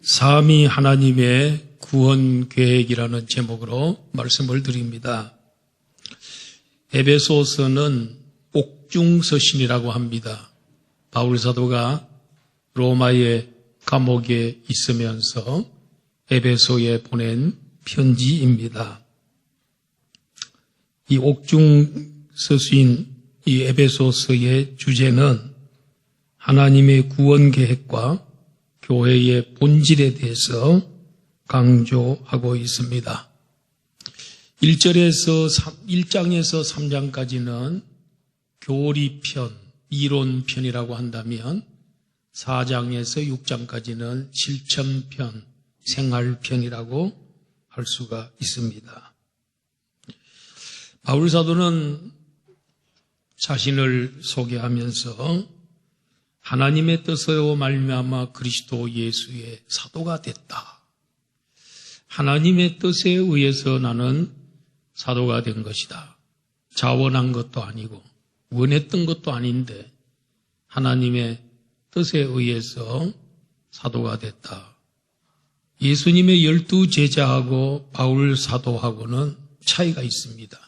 삼위 하나님의 구원 계획이라는 제목으로 말씀을 드립니다. 에베소서는 옥중서신이라고 합니다. 바울 사도가 로마의 감옥에 있으면서 에베소에 보낸 편지입니다. 이 옥중서신 이 에베소서의 주제는 하나님의 구원 계획과 교회의 본질에 대해서 강조하고 있습니다. 1장에서 3장까지는 교리편, 이론편이라고 한다면 4장에서 6장까지는 실천편, 생활편이라고 할 수가 있습니다. 바울 사도는 자신을 소개하면서 하나님의 뜻으로 말미암아 그리스도 예수의 사도가 됐다. 하나님의 뜻에 의해서 나는 사도가 된 것이다. 자원한 것도 아니고 원했던 것도 아닌데 하나님의 뜻에 의해서 사도가 됐다. 예수님의 12 제자하고 바울 사도하고는 차이가 있습니다.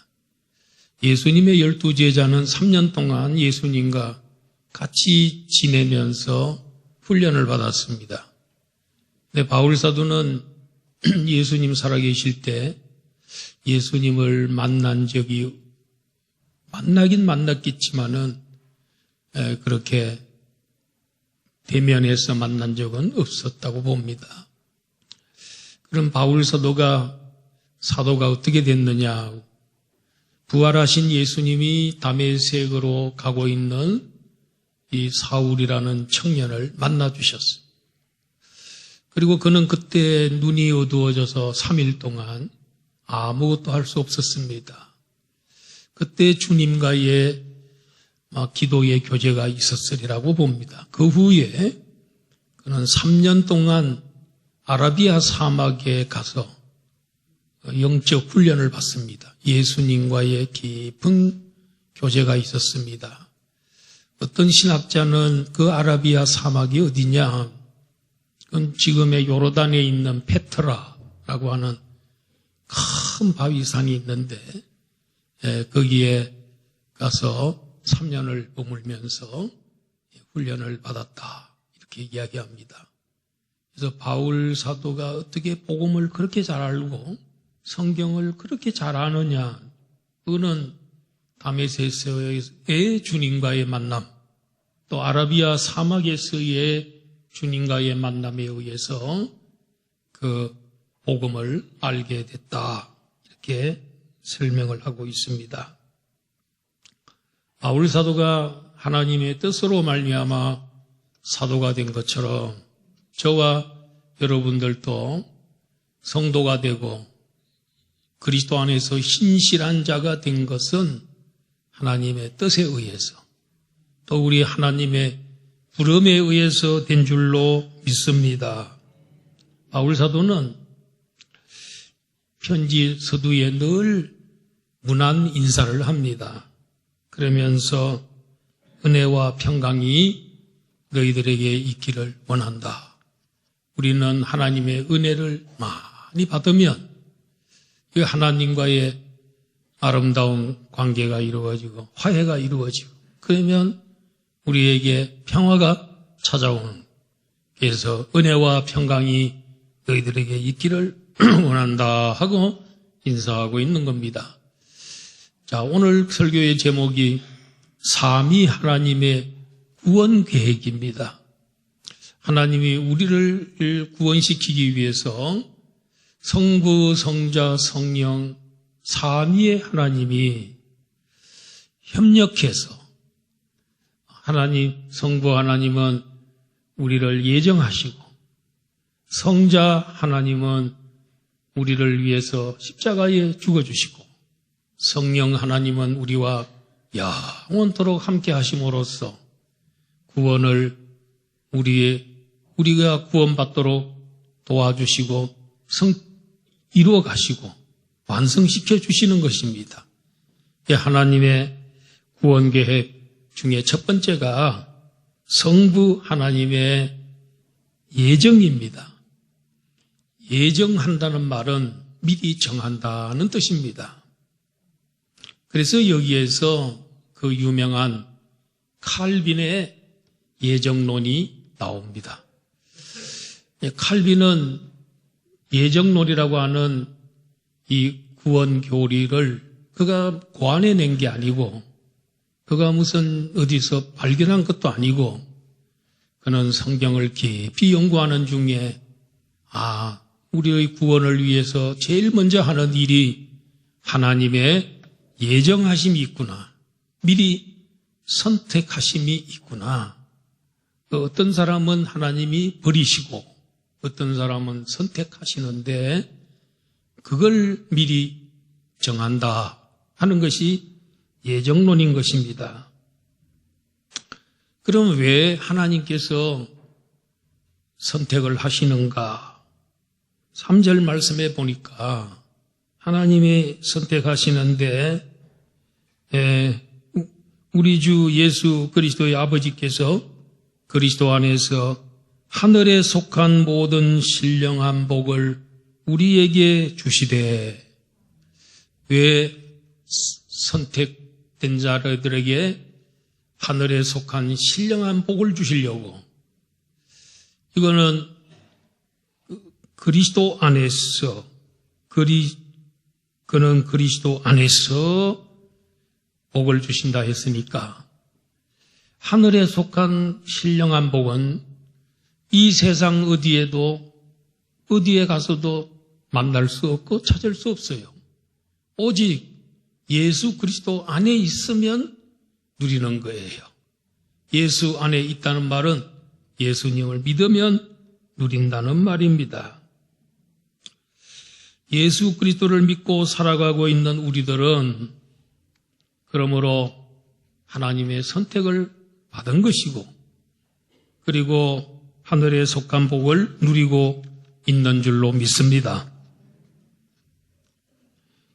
예수님의 12 제자는 3년 동안 예수님과 같이 지내면서 훈련을 받았습니다. 근데 바울 사도는 예수님 살아계실 때 예수님을 만난 적이 만나긴 만났겠지만은 그렇게 대면해서 만난 적은 없었다고 봅니다. 그럼 바울 사도가 어떻게 됐느냐? 부활하신 예수님이 다메섹으로 가고 있는 이 사울이라는 청년을 만나주셨어요. 그리고 그는 그때 눈이 어두워져서 3일 동안 아무것도 할 수 없었습니다. 그때 주님과의 기도의 교제가 있었으리라고 봅니다. 그 후에 그는 3년 동안 아라비아 사막에 가서 영적 훈련을 받습니다. 예수님과의 깊은 교제가 있었습니다. 어떤 신학자는 그 아라비아 사막이 어디냐? 그건 지금의 요르단에 있는 페트라라고 하는 큰 바위산이 있는데 거기에 가서 3년을 머물면서 훈련을 받았다. 이렇게 이야기합니다. 그래서 바울 사도가 어떻게 복음을 그렇게 잘 알고 성경을 그렇게 잘 아느냐? 그거는 다메섹에서의 주님과의 만남, 또 아라비아 사막에서의 주님과의 만남에 의해서 그 복음을 알게 됐다. 이렇게 설명을 하고 있습니다. 바울 사도가 하나님의 뜻으로 말미암아 사도가 된 것처럼 저와 여러분들도 성도가 되고 그리스도 안에서 신실한 자가 된 것은 하나님의 뜻에 의해서 또 우리 하나님의 부름에 의해서 된 줄로 믿습니다. 바울 사도는 편지 서두에 늘 문안 인사를 합니다. 그러면서 은혜와 평강이 너희들에게 있기를 원한다. 우리는 하나님의 은혜를 많이 받으면 그 하나님과의 아름다운 관계가 이루어지고 화해가 이루어지고 그러면 우리에게 평화가 찾아오는, 그래서 은혜와 평강이 너희들에게 있기를 원한다 하고 인사하고 있는 겁니다. 자, 오늘 설교의 제목이 삼위 하나님의 구원 계획입니다. 하나님이 우리를 구원시키기 위해서 성부, 성자, 성령 삼위의 하나님이 협력해서 성부 하나님은 우리를 예정하시고 성자 하나님은 우리를 위해서 십자가에 죽어주시고 성령 하나님은 우리와 영원토록 함께 하심으로써 구원을 우리가 구원받도록 도와주시고 이루어 가시고 완성시켜 주시는 것입니다. 하나님의 구원 계획 중에 첫 번째가 성부 하나님의 예정입니다. 예정한다는 말은 미리 정한다는 뜻입니다. 그래서 여기에서 그 유명한 칼빈의 예정론이 나옵니다. 칼빈은 예정론이라고 하는 이 구원 교리를 그가 고안해낸 게 아니고 그가 무슨 어디서 발견한 것도 아니고 그는 성경을 깊이 연구하는 중에 우리의 구원을 위해서 제일 먼저 하는 일이 하나님의 예정하심이 있구나. 미리 선택하심이 있구나. 어떤 사람은 하나님이 버리시고 어떤 사람은 선택하시는데 그걸 미리 정한다 하는 것이 예정론인 것입니다. 그럼 왜 하나님께서 선택을 하시는가? 3절 말씀에 보니까 하나님이 선택하시는데 우리 주 예수 그리스도의 아버지께서 그리스도 안에서 하늘에 속한 모든 신령한 복을 우리에게 주시되, 왜 선택된 자들에게 하늘에 속한 신령한 복을 주시려고? 이거는 그리스도 안에서, 그는 그리스도 안에서 복을 주신다 했으니까, 하늘에 속한 신령한 복은 이 세상 어디에 가서도 만날 수 없고 찾을 수 없어요. 오직 예수 그리스도 안에 있으면 누리는 거예요. 예수 안에 있다는 말은 예수님을 믿으면 누린다는 말입니다. 예수 그리스도를 믿고 살아가고 있는 우리들은 그러므로 하나님의 선택을 받은 것이고, 그리고 하늘에 속한 복을 누리고 있는 줄로 믿습니다.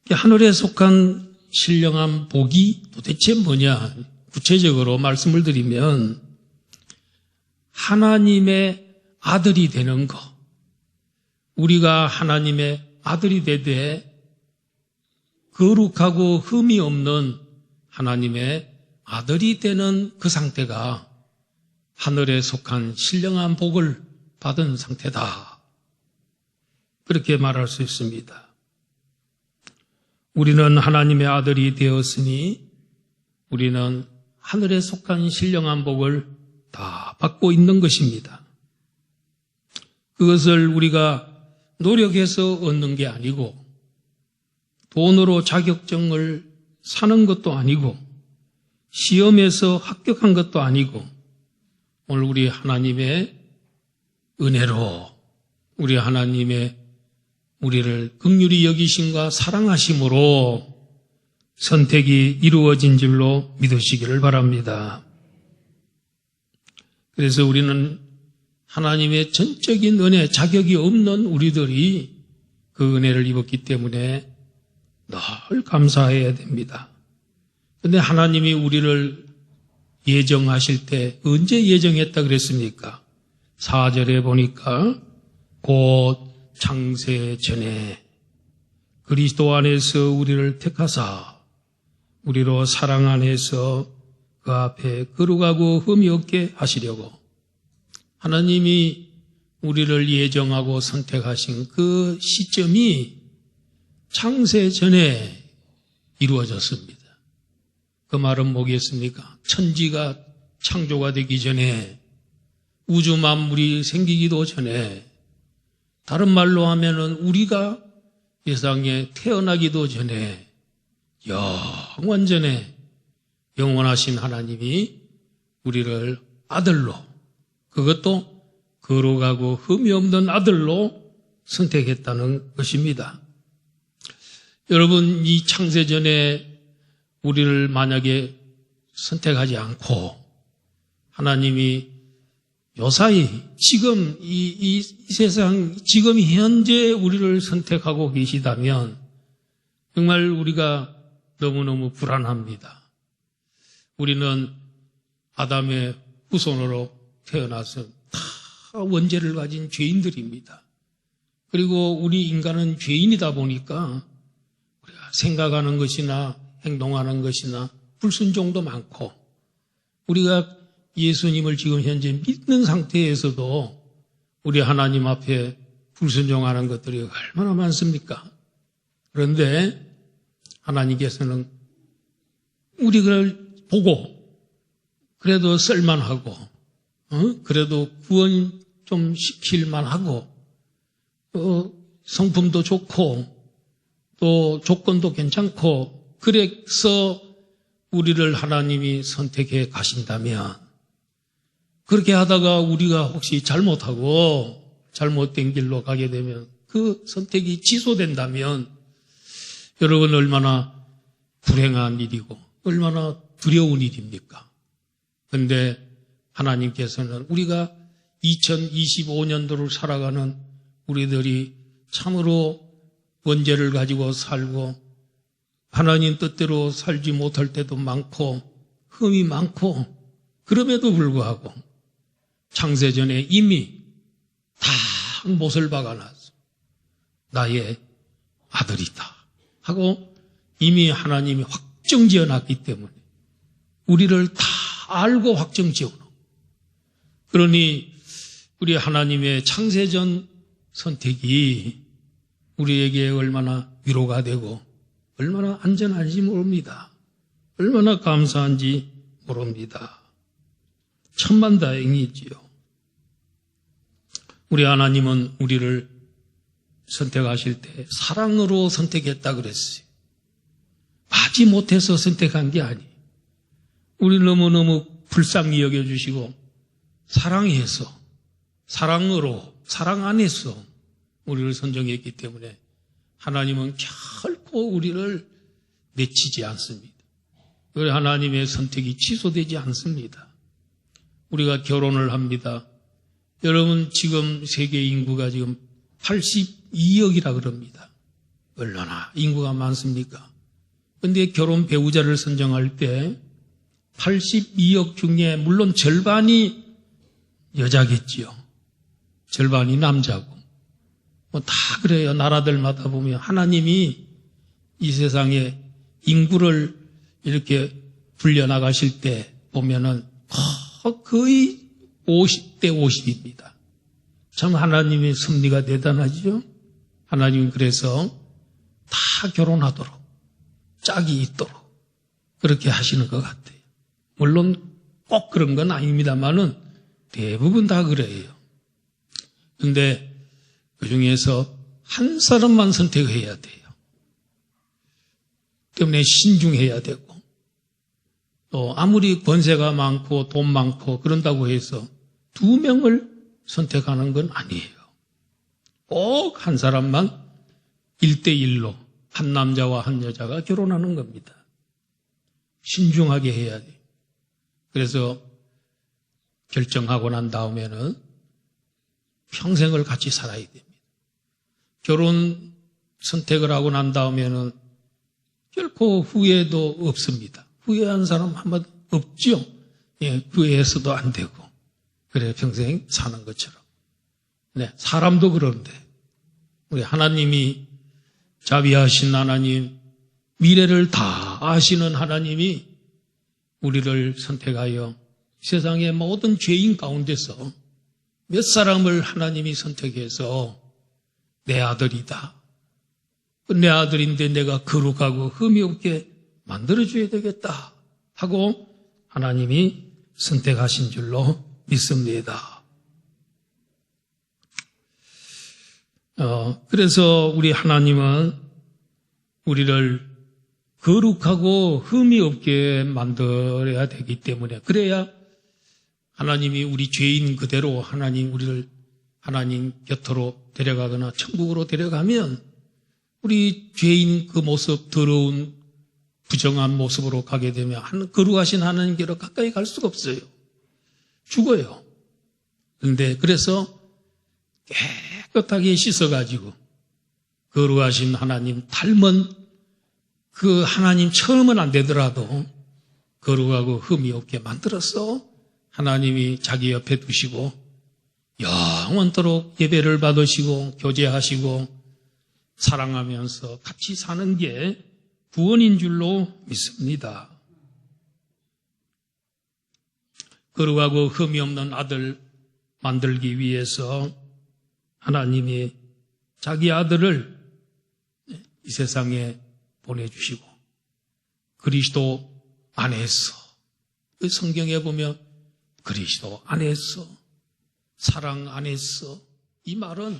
하늘에 속한 신령한 복이 도대체 뭐냐? 구체적으로 말씀을 드리면 하나님의 아들이 되는 것. 우리가 하나님의 아들이 되되 거룩하고 흠이 없는 하나님의 아들이 되는 그 상태가 하늘에 속한 신령한 복을 받은 상태다. 그렇게 말할 수 있습니다. 우리는 하나님의 아들이 되었으니 우리는 하늘에 속한 신령한 복을 다 받고 있는 것입니다. 그것을 우리가 노력해서 얻는 게 아니고 돈으로 자격증을 사는 것도 아니고 시험에서 합격한 것도 아니고 오늘 우리 하나님의 은혜로 우리 하나님의 우리를 긍휼히 여기심과 사랑하심으로 선택이 이루어진 줄로 믿으시기를 바랍니다. 그래서 우리는 하나님의 전적인 은혜, 자격이 없는 우리들이 그 은혜를 입었기 때문에 늘 감사해야 됩니다. 그런데 하나님이 우리를 예정하실 때 언제 예정했다 그랬습니까? 4절에 보니까 곧 창세 전에 그리스도 안에서 우리를 택하사 우리로 사랑 안에서 그 앞에 거룩하고 흠이 없게 하시려고 하나님이 우리를 예정하고 선택하신 그 시점이 창세 전에 이루어졌습니다. 그 말은 뭐겠습니까? 천지가 창조가 되기 전에, 우주 만물이 생기기도 전에, 다른 말로 하면은 우리가 세상에 태어나기도 전에 영원 전에 영원하신 하나님이 우리를 아들로, 그것도 거룩하고 흠이 없는 아들로 선택했다는 것입니다. 여러분, 이 창세전에 우리를 만약에 선택하지 않고 하나님이 요사이 지금 이 세상 지금 현재 우리를 선택하고 계시다면 정말 우리가 너무너무 불안합니다. 우리는 아담의 후손으로 태어나서 다 원죄를 가진 죄인들입니다. 그리고 우리 인간은 죄인이다 보니까 우리가 생각하는 것이나 행동하는 것이나 불순종도 많고, 우리가 예수님을 지금 현재 믿는 상태에서도 우리 하나님 앞에 불순종하는 것들이 얼마나 많습니까? 그런데 하나님께서는 우리를 보고 그래도 쓸만하고, 그래도 구원 좀 시킬만 하고, 성품도 좋고, 또 조건도 괜찮고, 그래서 우리를 하나님이 선택해 가신다면, 그렇게 하다가 우리가 혹시 잘못하고 잘못된 길로 가게 되면, 그 선택이 취소된다면 여러분 얼마나 불행한 일이고 얼마나 두려운 일입니까? 그런데 하나님께서는 우리가 2025년도를 살아가는 우리들이 참으로 원죄를 가지고 살고 하나님 뜻대로 살지 못할 때도 많고 흠이 많고, 그럼에도 불구하고 창세전에 이미 다 못을 박아놨어. 나의 아들이다 하고 이미 하나님이 확정지어놨기 때문에 우리를 다 알고 확정지어놓고, 그러니 우리 하나님의 창세전 선택이 우리에게 얼마나 위로가 되고 얼마나 안전한지 모릅니다. 얼마나 감사한지 모릅니다. 천만다행이지요. 우리 하나님은 우리를 선택하실 때 사랑으로 선택했다 그랬어요. 하지 못해서 선택한 게 아니에요. 우리를 너무너무 불쌍히 여겨주시고 사랑해서, 사랑으로, 사랑 안에서 우리를 선정했기 때문에 하나님은 결코 우리를 내치지 않습니다. 우리 하나님의 선택이 취소되지 않습니다. 우리가 결혼을 합니다. 여러분, 지금 세계 인구가 지금 82억이라 그럽니다. 얼마나 인구가 많습니까? 그런데 결혼 배우자를 선정할 때 82억 중에 물론 절반이 여자겠지요. 절반이 남자고. 뭐 다 그래요. 나라들마다 보면 하나님이 이 세상에 인구를 이렇게 불려나가실 때 보면은 거의 50대 50입니다. 참 하나님의 섭리가 대단하죠. 하나님은 그래서 다 결혼하도록, 짝이 있도록 그렇게 하시는 것 같아요. 물론 꼭 그런 건 아닙니다만은 대부분 다 그래요. 그런데 그 중에서 한 사람만 선택해야 돼요. 때문에 신중해야 되고, 또 아무리 권세가 많고 돈 많고 그런다고 해서 2명을 선택하는 건 아니에요. 꼭 한 사람만 1대1로 한 남자와 한 여자가 결혼하는 겁니다. 신중하게 해야 돼요. 그래서 결정하고 난 다음에는 평생을 같이 살아야 됩니다. 결혼 선택을 하고 난 다음에는 결코 후회도 없습니다. 후회한 사람 한 번 없죠. 예, 후회해서도 안 되고. 그래 평생 사는 것처럼. 네, 사람도 그런데 우리 하나님이 자비하신 하나님, 미래를 다 아시는 하나님이 우리를 선택하여 세상의 모든 죄인 가운데서 몇 사람을 하나님이 선택해서 내 아들이다. 내 아들인데 내가 거룩하고 흠이 없게 만들어줘야 되겠다 하고 하나님이 선택하신 줄로 믿습니다. 그래서 우리 하나님은 우리를 거룩하고 흠이 없게 만들어야 되기 때문에, 그래야 하나님이 우리 죄인 그대로 우리를 하나님 곁으로 데려가거나 천국으로 데려가면 우리 죄인 그 모습, 더러운 부정한 모습으로 가게 되면 거룩하신 하나님께로 가까이 갈 수가 없어요. 죽어요. 그런데 그래서 깨끗하게 씻어가지고 거룩하신 하나님 닮은 그 하나님 처음은 안 되더라도 거룩하고 흠이 없게 만들어서 하나님이 자기 옆에 두시고 영원토록 예배를 받으시고 교제하시고 사랑하면서 같이 사는 게 구원인 줄로 믿습니다. 거룩하고 흠이 없는 아들 만들기 위해서 하나님이 자기 아들을 이 세상에 보내주시고 그리스도 안에서, 그 성경에 보면 그리스도 안에서, 사랑 안에서, 이 말은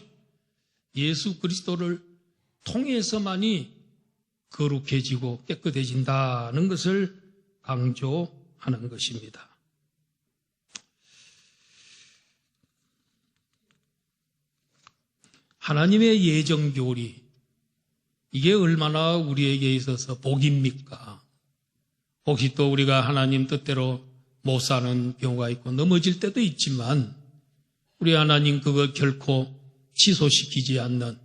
예수 그리스도를 통해서만이 거룩해지고 깨끗해진다는 것을 강조하는 것입니다. 하나님의 예정교리, 이게 얼마나 우리에게 있어서 복입니까? 혹시 또 우리가 하나님 뜻대로 못 사는 경우가 있고 넘어질 때도 있지만 우리 하나님 그거 결코 취소시키지 않는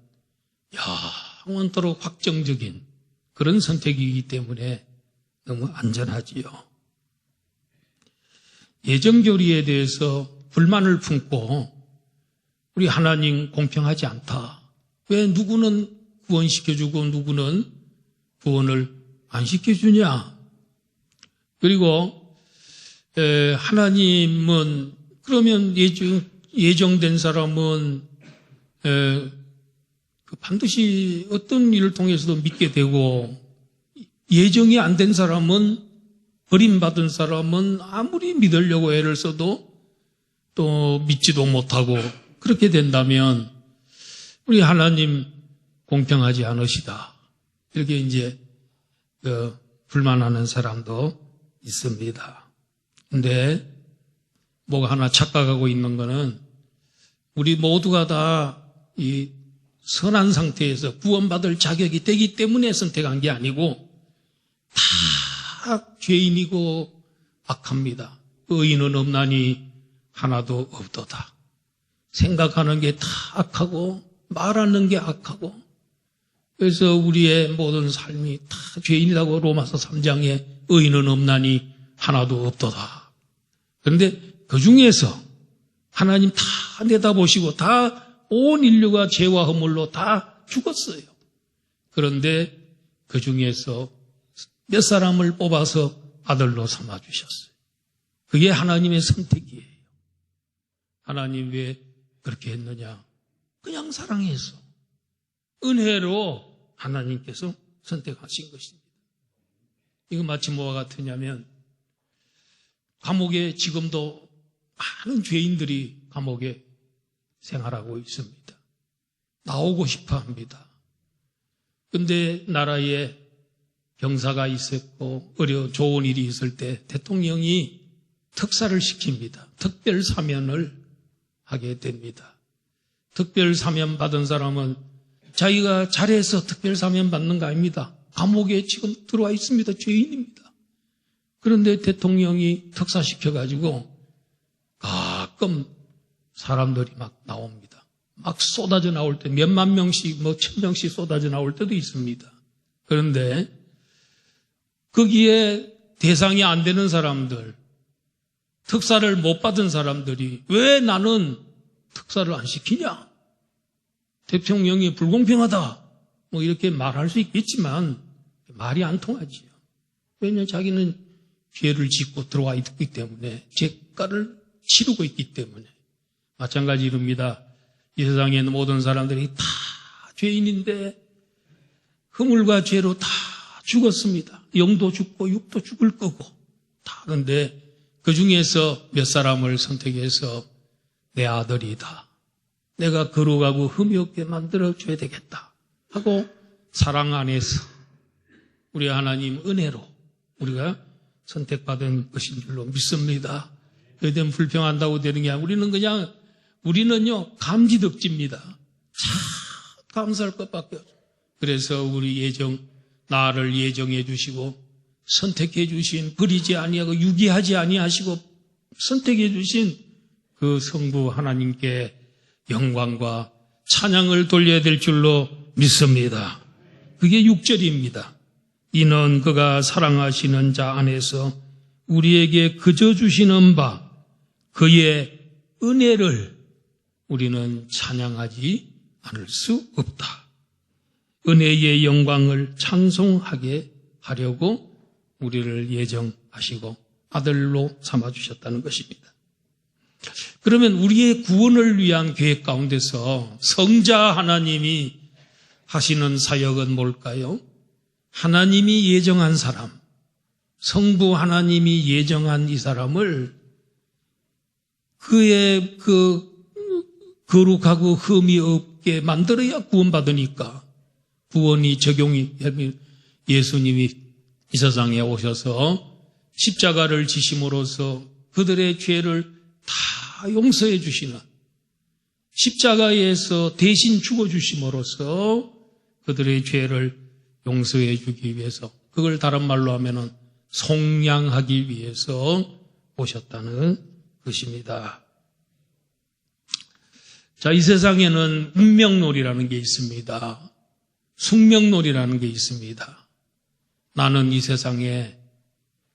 영원토록 확정적인 그런 선택이기 때문에 너무 안전하지요. 예정교리에 대해서 불만을 품고 우리 하나님 공평하지 않다. 왜 누구는 구원시켜주고 누구는 구원을 안 시켜주냐? 그리고 하나님은 그러면 예정된 사람은 반드시 어떤 일을 통해서도 믿게 되고 예정이 안 된 사람은, 버림받은 사람은 아무리 믿으려고 애를 써도 또 믿지도 못하고 그렇게 된다면 우리 하나님 공평하지 않으시다. 이렇게 이제 불만하는 사람도 있습니다. 근데 뭐가 하나 착각하고 있는 거는 우리 모두가 다 이 선한 상태에서 구원받을 자격이 되기 때문에 선택한 게 아니고 다 죄인이고 악합니다. 의인은 없나니 하나도 없도다. 생각하는 게 다 악하고 말하는 게 악하고 그래서 우리의 모든 삶이 다 죄인이라고 로마서 3장에 의인은 없나니 하나도 없도다. 그런데 그 중에서 하나님 다 내다보시고 다 온 인류가 죄와 허물로 다 죽었어요. 그런데 그 중에서 몇 사람을 뽑아서 아들로 삼아주셨어요. 그게 하나님의 선택이에요. 하나님 왜 그렇게 했느냐? 그냥 사랑해서 은혜로 하나님께서 선택하신 것입니다. 이거 마치 뭐와 같으냐면 감옥에 지금도 많은 죄인들이 감옥에 생활하고 있습니다. 나오고 싶어 합니다. 그런데 나라에 병사가 있었고 좋은 일이 있을 때 대통령이 특사를 시킵니다. 특별 사면을 하게 됩니다. 특별 사면 받은 사람은 자기가 잘해서 특별 사면 받는 거 아닙니다. 감옥에 지금 들어와 있습니다. 죄인입니다. 그런데 대통령이 특사시켜가지고 가끔 사람들이 막 나옵니다. 막 쏟아져 나올 때 몇만 명씩, 1,000명씩 쏟아져 나올 때도 있습니다. 그런데 거기에 대상이 안 되는 사람들, 특사를 못 받은 사람들이 왜 나는 특사를 안 시키냐? 대통령이 불공평하다. 이렇게 말할 수 있겠지만 말이 안 통하지요. 왜냐하면 자기는 죄를 짓고 들어와 있기 때문에 죄가를 치르고 있기 때문에 마찬가지입니다. 이 세상에 있는 모든 사람들이 다 죄인인데 허물과 죄로 다 죽었습니다. 영도 죽고 육도 죽을 거고 다. 그런데 그 중에서 몇 사람을 선택해서 내 아들이다. 내가 거룩하고 흠이 없게 만들어줘야 되겠다 하고 사랑 안에서 우리 하나님 은혜로 우리가 선택받은 것인 줄로 믿습니다. 그에 대한 불평한다고 되는 게 아니라 우리는요 감지덕지입니다. 참 감사할 것밖에 없어요. 그래서 우리 나를 예정해 주시고 선택해 주신, 버리지 아니하고 유기하지 아니하시고 선택해 주신 그 성부 하나님께 영광과 찬양을 돌려야 될 줄로 믿습니다. 그게 6절입니다. 이는 그가 사랑하시는 자 안에서 우리에게 그저 주시는 바 그의 은혜를 우리는 찬양하지 않을 수 없다. 은혜의 영광을 찬송하게 하려고 우리를 예정하시고 아들로 삼아주셨다는 것입니다. 그러면 우리의 구원을 위한 계획 가운데서 성자 하나님이 하시는 사역은 뭘까요? 하나님이 예정한 사람, 성부 하나님이 예정한 이 사람을 그의 거룩하고 흠이 없게 만들어야 구원받으니까 구원이 적용이 예수님이 이 세상에 오셔서 십자가를 지심으로써 그들의 죄를 다 용서해 주시는, 십자가에서 대신 죽어주심으로써 그들의 죄를 용서해 주기 위해서, 그걸 다른 말로 하면은 속량하기 위해서 오셨다는 것입니다. 자, 이 세상에는 운명론이라는 게 있습니다. 숙명론이라는 게 있습니다. 나는 이 세상에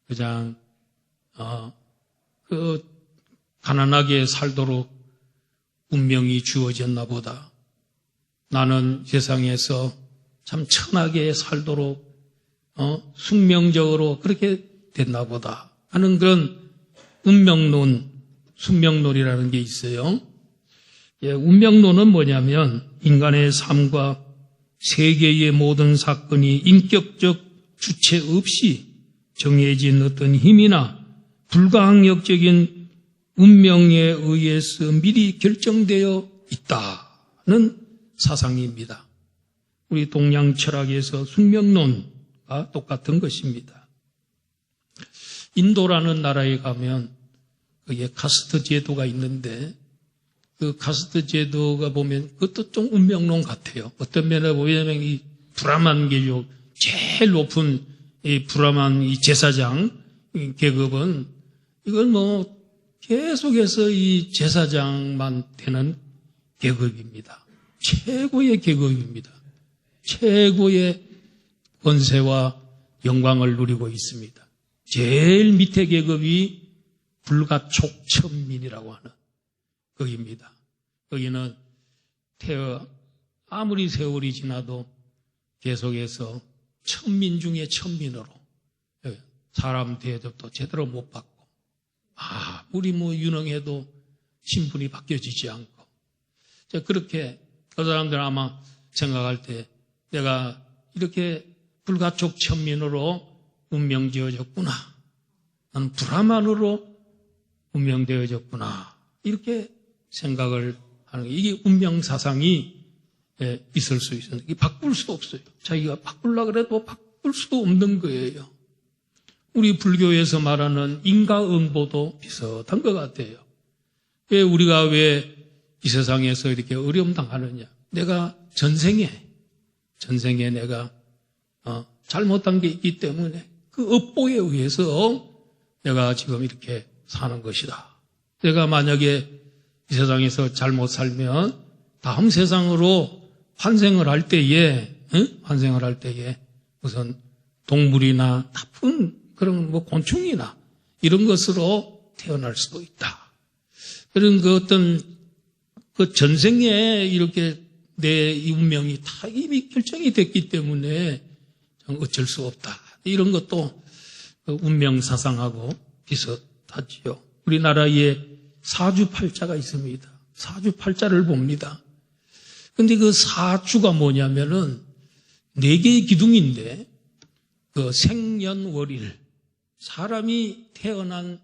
그냥 가난하게 살도록 운명이 주어졌나 보다. 나는 세상에서 참 천하게 살도록 숙명적으로 그렇게 됐나 보다 하는 그런 운명론, 숙명론이라는 게 있어요. 운명론은 뭐냐면 인간의 삶과 세계의 모든 사건이 인격적 주체 없이 정해진 어떤 힘이나 불가항력적인 운명에 의해서 미리 결정되어 있다는 사상입니다. 우리 동양 철학에서 숙명론과 똑같은 것입니다. 인도라는 나라에 가면 거기에 카스트 제도가 있는데 그 카스트 제도가 보면 그것도 좀 운명론 같아요. 어떤 면에 보면 이 브라만 계족, 제일 높은 이 브라만 이 제사장 계급은 이건 뭐 계속해서 이 제사장만 되는 계급입니다. 최고의 계급입니다. 최고의 권세와 영광을 누리고 있습니다. 제일 밑에 계급이 불가촉천민이라고 하는 거기입니다. 거기는 아무리 세월이 지나도 계속해서 천민 중에 천민으로 사람 대접도 제대로 못 받고 아무리 유능해도 신분이 바뀌어지지 않고 그렇게 그 사람들은 아마 생각할 때 내가 이렇게 불가촉천민으로 운명지어졌구나. 나는 브라만으로 운명되어졌구나. 이렇게 생각을 하는 게 이게 운명사상이 있을 수 있어요. 이게 바꿀 수 없어요. 자기가 바꾸려고 해도 바꿀 수도 없는 거예요. 우리 불교에서 말하는 인과응보도 비슷한 것 같아요. 우리가 왜 이 세상에서 이렇게 어려움 당하느냐. 내가 전생에 내가 잘못한 게 있기 때문에 그 업보에 의해서 내가 지금 이렇게 사는 것이다. 내가 만약에 이 세상에서 잘못 살면 다음 세상으로 환생을 할 때에 우선 동물이나 나쁜 그런 곤충이나 이런 것으로 태어날 수도 있다. 그런 어떤 전생에 이렇게 내 운명이 다 이미 결정이 됐기 때문에 어쩔 수 없다. 이런 것도 운명사상하고 비슷하지요. 우리나라에 사주팔자가 있습니다. 사주팔자를 봅니다. 근데 그 사주가 뭐냐면은 4개의 기둥인데 그 생년월일, 사람이 태어난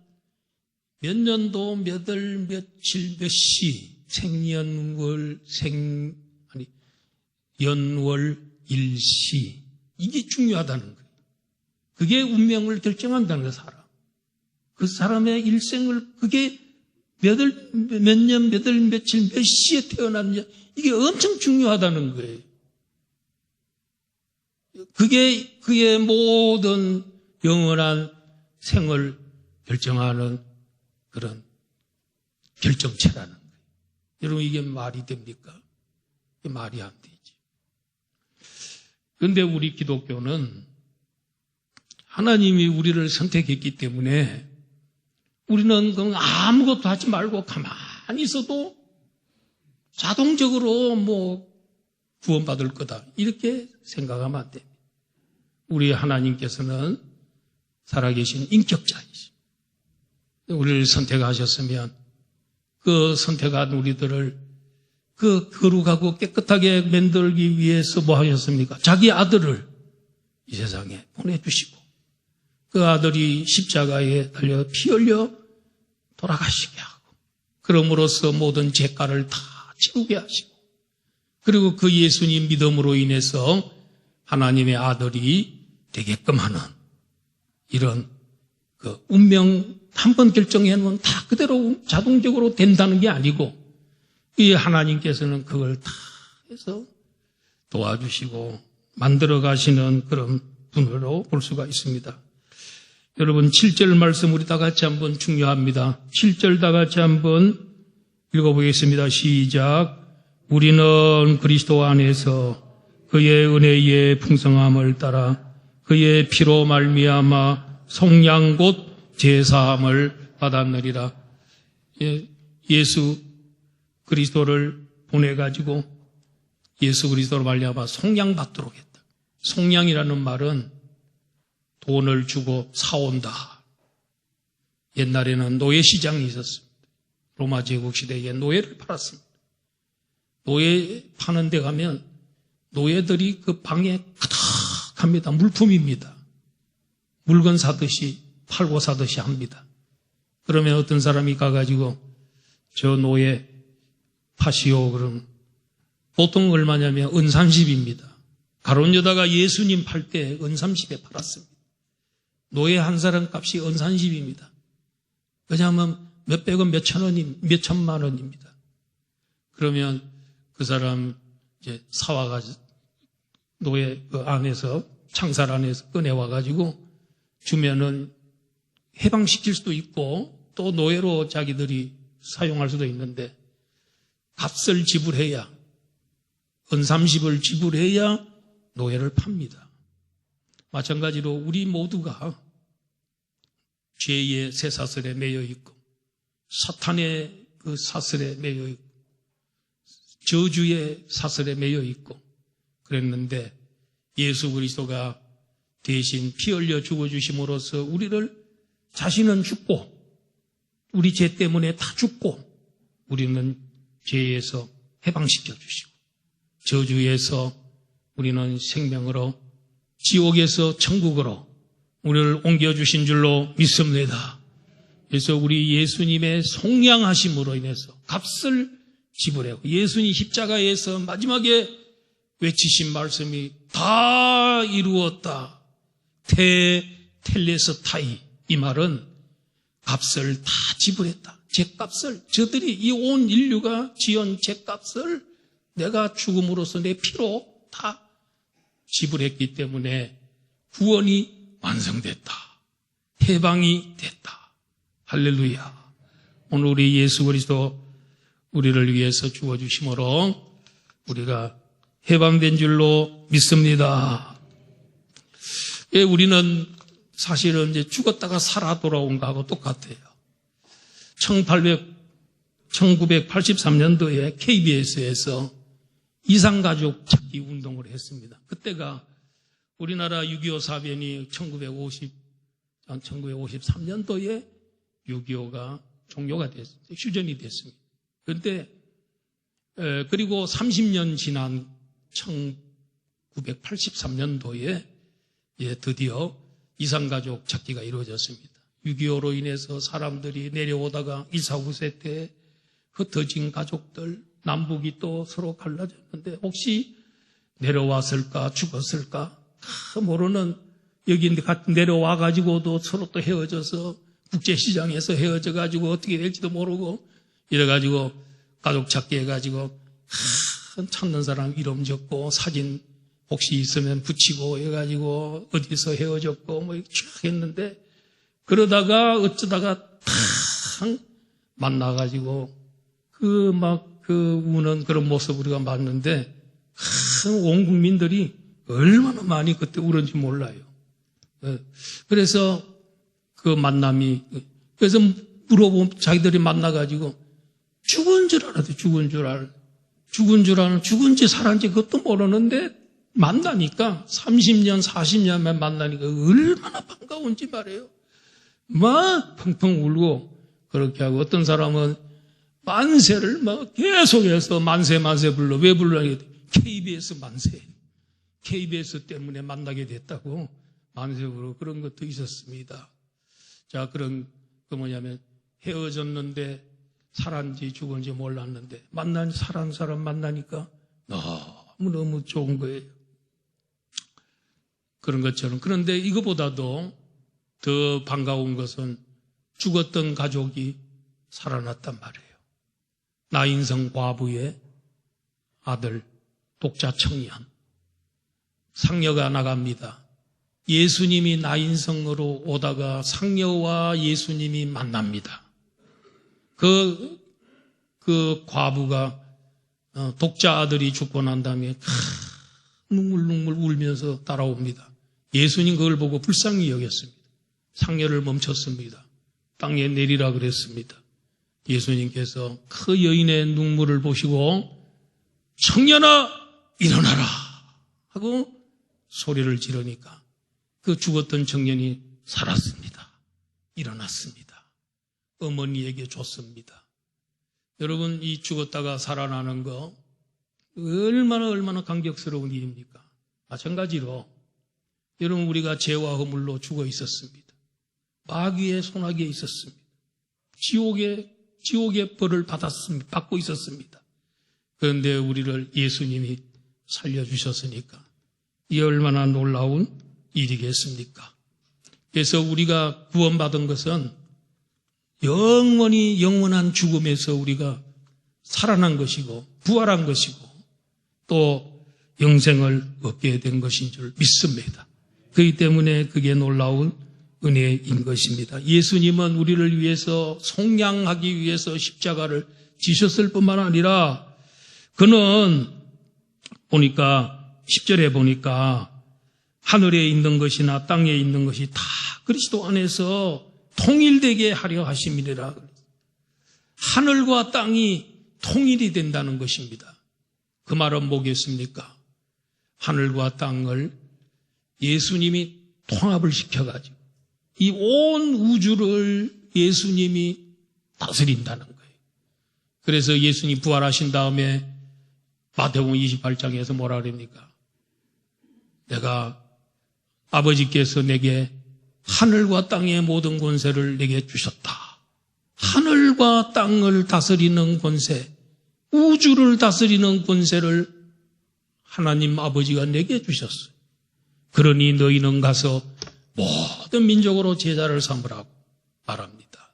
몇 년도 몇 월 며칠 몇 시 연월 일시 이게 중요하다는 거예요. 그게 운명을 결정한다는 거예요. 그 사람의 일생을 그게 몇 년, 몇 월, 며칠, 몇 시에 태어났느냐 이게 엄청 중요하다는 거예요. 그게 그의 모든 영원한 생을 결정하는 그런 결정체라는 거예요. 여러분 이게 말이 됩니까? 이게 말이 안 되지. 그런데 우리 기독교는 하나님이 우리를 선택했기 때문에 우리는 아무것도 하지 말고 가만히 있어도 자동적으로 구원받을 거다. 이렇게 생각하면 안 됩니다. 우리 하나님께서는 살아계신 인격자이시. 우리를 선택하셨으면 그 선택한 우리들을 그 거룩하고 깨끗하게 만들기 위해서 뭐 하셨습니까? 자기 아들을 이 세상에 보내주시고 그 아들이 십자가에 달려 피 흘려 돌아가시게 하고 그럼으로써 모든 죄가를 다 치르게 하시고 그리고 그 예수님 믿음으로 인해서 하나님의 아들이 되게끔 하는 이런 그 운명 한 번 결정해 놓으면 다 그대로 자동적으로 된다는 게 아니고 이 하나님께서는 그걸 다 해서 도와주시고 만들어 가시는 그런 분으로 볼 수가 있습니다. 여러분 7절 말씀 우리 다 같이 한번 중요합니다. 7절 다 같이 한번 읽어보겠습니다. 시작. 우리는 그리스도 안에서 그의 은혜의 풍성함을 따라 그의 피로 말미암아 속량 곧 제사함을 받았느니라. 예수 그리스도를 보내가지고 예수 그리스도로 말미암아 속량 받도록 했다. 속량이라는 말은 돈을 주고 사온다. 옛날에는 노예시장이 있었습니다. 로마 제국 시대에 노예를 팔았습니다. 노예 파는 데 가면 노예들이 그 방에 가득합니다. 물품입니다. 물건 사듯이 팔고 사듯이 합니다. 그러면 어떤 사람이 가가지고 저 노예 파시오 그러면 보통 얼마냐면 은 30입니다. 가론 유다가 예수님 팔 때 은 30에 팔았습니다. 노예 한 사람 값이 은 30입니다. 왜냐하면 몇백원, 몇천만 원입니다. 그러면 그 사람 이제 사와가지고 노예 그 안에서 창살 안에서 꺼내와가지고 주면은 해방시킬 수도 있고 또 노예로 자기들이 사용할 수도 있는데 값을 지불해야 은 30을 지불해야 노예를 팝니다. 마찬가지로 우리 모두가 죄의 쇠사슬에 매여 있고 사탄의 그 사슬에 매여 있고 저주의 사슬에 매여 있고 그랬는데 예수 그리스도가 대신 피 흘려 죽어주심으로써 우리를 자신은 죽고 우리 죄 때문에 다 죽고 우리는 죄에서 해방시켜 주시고 저주에서 우리는 생명으로 지옥에서 천국으로 우리를 옮겨주신 줄로 믿습니다. 그래서 우리 예수님의 속량하심으로 인해서 값을 지불하고 예수님 십자가에서 마지막에 외치신 말씀이 다 이루었다. 텔레스타이 이 말은 값을 다 지불했다. 죄값을 저들이 이 온 인류가 지은 죄값을 내가 죽음으로써 내 피로 다 지불했기 때문에 구원이 완성됐다. 해방이 됐다. 할렐루야. 오늘 우리 예수 그리스도 우리를 위해서 죽어주심으로 우리가 해방된 줄로 믿습니다. 예, 우리는 사실은 이제 죽었다가 살아 돌아온 거하고 똑같아요. 1983년도에 KBS에서 이산가족 찾기 운동을 했습니다. 그때가 우리나라 6.25 사변이 1953년도에 6.25가 종료가 됐습니다. 휴전이 됐습니다. 그런데 그리고 30년 지난 1983년도에 드디어 이산가족 찾기가 이루어졌습니다. 6.25로 인해서 사람들이 내려오다가 1.4 후세 때 흩어진 가족들, 남북이 또 서로 갈라졌는데 혹시 내려왔을까 죽었을까 모르는 여기 내려와가지고도 서로 또 헤어져서 국제시장에서 헤어져가지고 어떻게 될지도 모르고 이래가지고 가족 찾기 해가지고 찾는 사람 이름 적고 사진 혹시 있으면 붙이고 해가지고 어디서 헤어졌고 뭐 쭉 했는데 그러다가 어쩌다가 탁 만나가지고 그 우는 그런 모습 우리가 봤는데 온 국민들이 얼마나 많이 그때 울었는지 몰라요. 그래서 그 만남이 그래서 물어보면 자기들이 만나가지고 죽은 줄 알았대. 죽은 줄 알. 죽은 줄 아는, 죽은지 살았는지 그것도 모르는데 만나니까 30년, 40년만 만나니까 얼마나 반가운지 말이에요. 막 펑펑 울고 그렇게 하고, 어떤 사람은 만세를 막 계속해서 만세 불러. 왜 불러야 돼? KBS 만세. KBS 때문에 만나게 됐다고 만세 부르고 그런 것도 있었습니다. 자, 그런 그 뭐냐면 헤어졌는데 살았는지 죽은지 몰랐는데 살은 사람 만나니까 너무너무 좋은 거예요. 그런 것처럼. 그런데 이거보다도 더 반가운 것은 죽었던 가족이 살아났단 말이에요. 나인성 과부의 아들, 독자 청년. 상녀가 나갑니다. 예수님이 나인성으로 오다가 상녀와 예수님이 만납니다. 그 과부가 독자 아들이 죽고 난 다음에 눈물 울면서 따라옵니다. 예수님 그걸 보고 불쌍히 여겼습니다. 상녀를 멈췄습니다. 땅에 내리라 그랬습니다. 예수님께서 그 여인의 눈물을 보시고 청년아 일어나라 하고 소리를 지르니까 그 죽었던 청년이 살았습니다. 일어났습니다. 어머니에게 줬습니다. 여러분, 이 죽었다가 살아나는 거 얼마나 감격스러운 일입니까? 마찬가지로 여러분, 우리가 죄와 허물로 죽어 있었습니다. 마귀의 손아귀에 있었습니다. 지옥의 벌을 받고 있었습니다. 그런데 우리를 예수님이 살려주셨으니까 이 얼마나 놀라운 일이겠습니까? 그래서 우리가 구원받은 것은 영원한 죽음에서 우리가 살아난 것이고 부활한 것이고 또 영생을 얻게 된 것인 줄 믿습니다. 그렇기 때문에 그게 놀라운 은혜인 것입니다. 예수님은 우리를 위해서 속량하기 위해서 십자가를 지셨을 뿐만 아니라 그는 보니까 10절에 보니까 하늘에 있는 것이나 땅에 있는 것이 다 그리스도 안에서 통일되게 하려 하심이니라. 하늘과 땅이 통일이 된다는 것입니다. 그 말은 뭐겠습니까? 하늘과 땅을 예수님이 통합을 시켜가지고 이 온 우주를 예수님이 다스린다는 거예요. 그래서 예수님 부활하신 다음에 마태복음 28장에서 뭐라 그럽니까? 내가 아버지께서 내게 하늘과 땅의 모든 권세를 내게 주셨다. 하늘과 땅을 다스리는 권세, 우주를 다스리는 권세를 하나님 아버지가 내게 주셨어요. 그러니 너희는 가서 모든 민족으로 제자를 삼으라고 말합니다.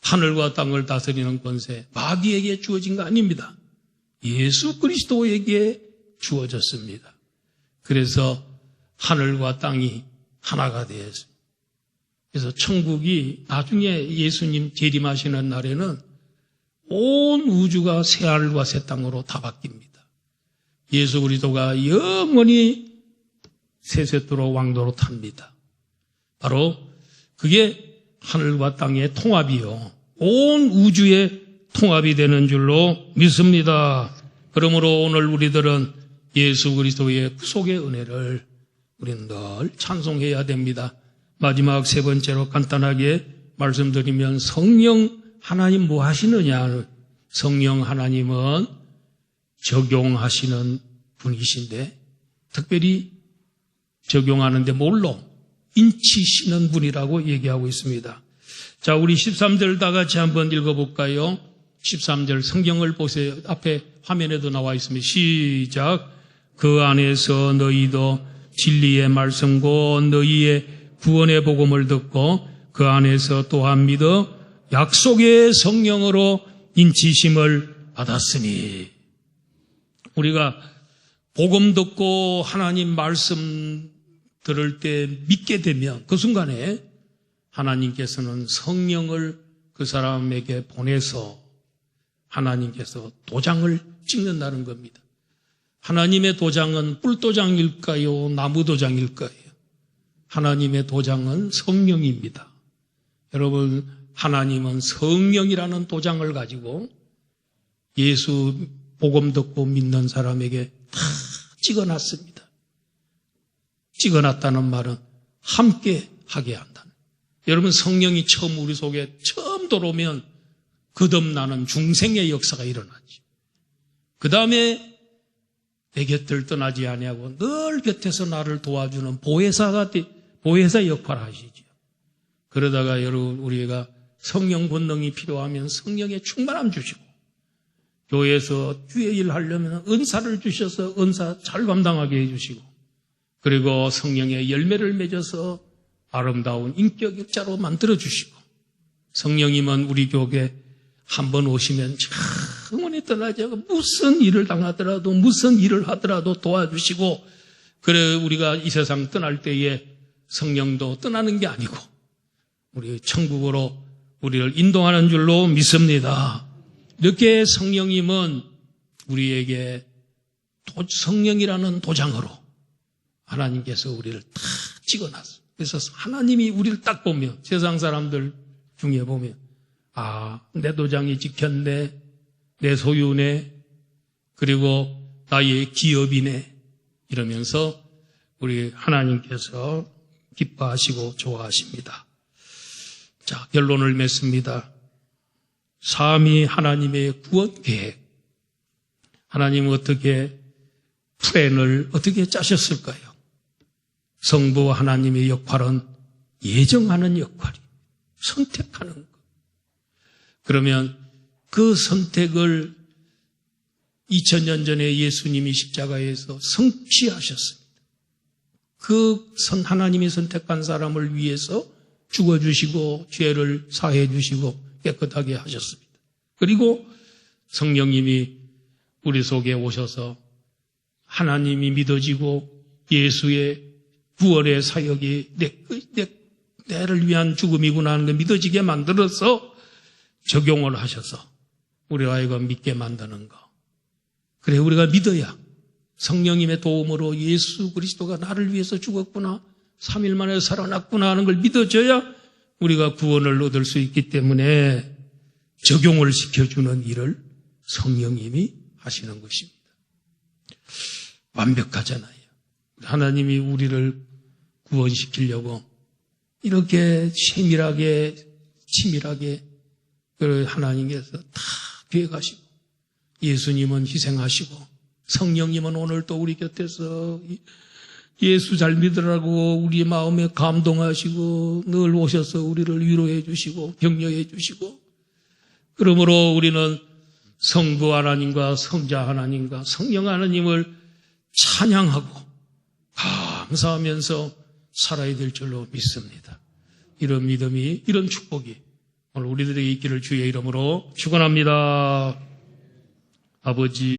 하늘과 땅을 다스리는 권세, 마귀에게 주어진 거 아닙니다. 예수 그리스도에게 주어졌습니다. 그래서 하늘과 땅이 하나가 되었습니다. 그래서 천국이 나중에 예수님 재림하시는 날에는 온 우주가 새 하늘과 새 땅으로 다 바뀝니다. 예수 그리스도가 영원히 세세토록 왕도로 탑니다. 바로 그게 하늘과 땅의 통합이요, 온 우주의 통합이 되는 줄로 믿습니다. 그러므로 오늘 우리들은 예수 그리스도의 구속의 은혜를 우리는 늘 찬송해야 됩니다. 마지막 세 번째로 간단하게 말씀드리면 성령 하나님 뭐 하시느냐? 성령 하나님은 적용하시는 분이신데 특별히 적용하는데 뭘로? 인치시는 분이라고 얘기하고 있습니다. 자, 우리 13절 다 같이 한번 읽어볼까요? 13절 성경을 보세요. 앞에 화면에도 나와 있습니다. 시작. 그 안에서 너희도 진리의 말씀과 너희의 구원의 복음을 듣고 그 안에서 또한 믿어 약속의 성령으로 인치심을 받았으니. 우리가 복음 듣고 하나님 말씀 들을 때 믿게 되면 그 순간에 하나님께서는 성령을 그 사람에게 보내서 하나님께서 도장을 찍는다는 겁니다. 하나님의 도장은 뿔도장일까요? 나무도장일까요? 하나님의 도장은 성령입니다. 여러분, 하나님은 성령이라는 도장을 가지고 예수 복음 듣고 믿는 사람에게 다 찍어놨습니다. 찍어놨다는 말은 함께 하게 한다는. 여러분, 성령이 처음 우리 속에 처음 들어오면 거듭나는 중생의 역사가 일어나죠. 그 다음에 내 곁을 떠나지 아니하고 늘 곁에서 나를 도와주는 보혜사 역할을 하시죠. 그러다가 여러분, 우리가 성령 권능이 필요하면 성령의 충만함 주시고, 교회에서 주의 일 하려면 은사를 주셔서 은사 잘 감당하게 해주시고, 그리고 성령의 열매를 맺어서 아름다운 인격자로 만들어주시고, 성령님은 우리 교회에 한번 오시면 영원히 떠나지 않고 무슨 일을 당하더라도 무슨 일을 하더라도 도와주시고, 그래 우리가 이 세상 떠날 때에 성령도 떠나는 게 아니고 우리 천국으로 우리를 인도하는 줄로 믿습니다. 이렇게 성령님은 우리에게 성령이라는 도장으로 하나님께서 우리를 다 찍어놨어요. 그래서 하나님이 우리를 딱 보면, 세상 사람들 중에 보면, 아, 내 도장이 찍혔네, 내 소유네, 그리고 나의 기업이네, 이러면서 우리 하나님께서 기뻐하시고 좋아하십니다. 자, 결론을 맺습니다. 삼위 하나님의 구원 계획. 하나님은 어떻게 플랜을 어떻게 짜셨을까요? 성부 하나님의 역할은 예정하는 역할이, 선택하는 것. 그러면 그 선택을 2000년 전에 예수님이 십자가에서 성취하셨습니다. 그 하나님이 선택한 사람을 위해서 죽어주시고 죄를 사해 주시고 깨끗하게 하셨습니다. 그리고 성령님이 우리 속에 오셔서 하나님이 믿어지고 예수의 구원의 사역이 내를 위한 죽음이구나 하는 걸 믿어지게 만들어서 적용을 하셔서 우리가 이거 믿게 만드는 거. 그래, 우리가 믿어야 성령님의 도움으로 예수 그리스도가 나를 위해서 죽었구나, 3일 만에 살아났구나 하는 걸 믿어줘야 우리가 구원을 얻을 수 있기 때문에 적용을 시켜주는 일을 성령님이 하시는 것입니다. 완벽하잖아요. 하나님이 우리를 구원시키려고 이렇게 세밀하게 치밀하게 하나님께서 다 계획하시고, 예수님은 희생하시고, 성령님은 오늘 또 우리 곁에서 예수 잘 믿으라고 우리 마음에 감동하시고 늘 오셔서 우리를 위로해 주시고 격려해 주시고, 그러므로 우리는 성부 하나님과 성자 하나님과 성령 하나님을 찬양하고 감사하면서 살아야 될 줄로 믿습니다. 이런 믿음이, 이런 축복이 오늘 우리들에게 있기를 주의 이름으로 축원합니다. 아버지.